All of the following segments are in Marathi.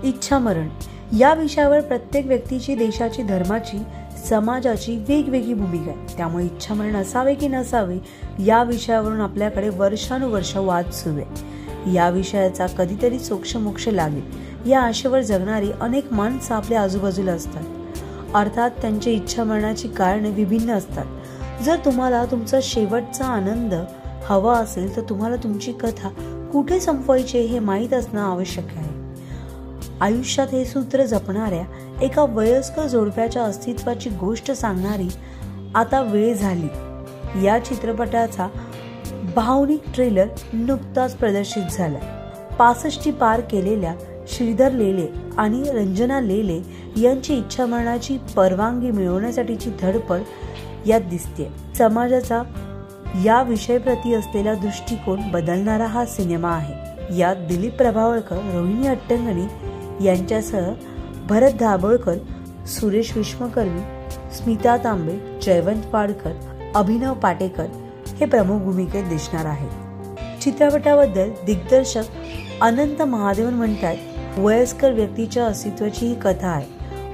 इच्छामरण या विषयावर प्रत्येक व्यक्तीची, देशाची, धर्माची, समाजाची वेगवेगळी भूमिका आहे. त्यामुळे इच्छामरण असावे की नसावे या विषयावरून आपल्याकडे वर्षानुवर्ष वाद सुरू आहे. या विषयाचा कधीतरी सोक्ष लागेल या आशेवर जगणारी अनेक माणसं आपल्या आजूबाजूला असतात. अर्थात त्यांची इच्छामरणाची कारणे विभिन्न असतात. जर तुम्हाला तुमचा शेवटचा आनंद हवा असेल तर तुम्हाला तुमची कथा कुठे संपवायची हे माहीत असणं आवश्यक आहे. आयुष्यात हे सूत्र जपणाऱ्या एका वयस्कर जोडप्याच्या अस्तित्वाची गोष्ट सांगणारी आता वेळ झाली या चित्रपटाचा भावनिक ट्रेलर नुकताच प्रदर्शित झाला. 65 पार केलेल्या श्रीधर लेले आणि रंजना लेले यांची इच्छामरणाची परवानगी मिळवण्यासाठीची धडपड यात दिसते. समाजाचा या विषयाप्रती असलेला दृष्टिकोन बदलणारा हा सिनेमा आहे. यात दिलीप प्रभावळकर, रोहिणी हट्टंगडी यांच्यासह भरत धाबोळकर, सुरेश विश्वकर्मी, स्मिता तांबे, जयवंत पाडकर, अभिनव पाटेकर हे प्रमुख भूमिकेत दिसणार आहेत. चित्रपटाबद्दल दिग्दर्शक अनंत महादेवन म्हणतात, वयस्कर व्यक्तीच्या अस्तित्वाची ही कथा आहे.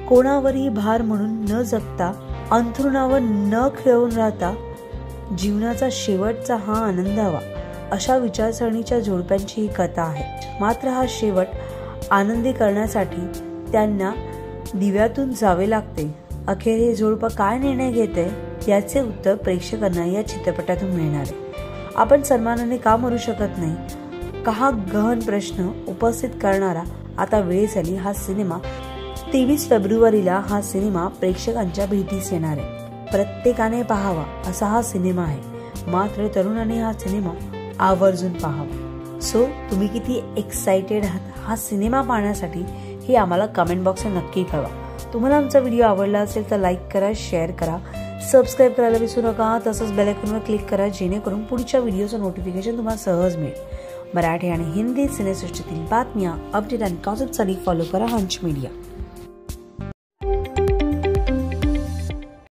कोणावरही भार म्हणून न जगता, अंथरुणावर न खिळवून राहता जीवनाचा शेवटचा हा आनंद हवा अशा विचारसरणीच्या जोडप्यांची ही कथा आहे. मात्र हा शेवट आनंदी करण्यासाठी त्यांना दिव्यातून जावे लागते. अखेर हे जोडपं काय निर्णय घेते याचे उत्तर प्रेक्षकांना या चित्रपटातून मिळणार आहे. आपण सन्मानाने का मरू शकत नाही का हा गहन प्रश्न उपस्थित करणारा आता वेळ झाली. हा सिनेमा 23 फेब्रुवारीला हा सिनेमा प्रेक्षकांच्या भेटीस येणार आहे. प्रत्येकाने पाहावा असा हा सिनेमा आहे. मात्र तरुणाने हा सिनेमा आवर्जून पाहावा. सो तुम्ही किती एक्साइटेड आहात हा सिनेमा पाहण्यासाठी हे आम्हाला कमेंट बॉक्सला नक्की कळवा. तुम्हाला आमचा व्हिडिओ आवडला असेल तर लाईक करा, शेअर करा, सबस्क्राईब करायला विसरू नका. तसंच बेल आयकॉनवर क्लिक करा जेणेकरून पुढच्या व्हिडिओचं नोटिफिकेशन तुम्हाला सहज मिळेल. मराठी आणि हिंदी सिनेसृष्टीतील बातम्या, अपडेट आणि गॉसिपसाठी फॉलो करा हंच मीडिया.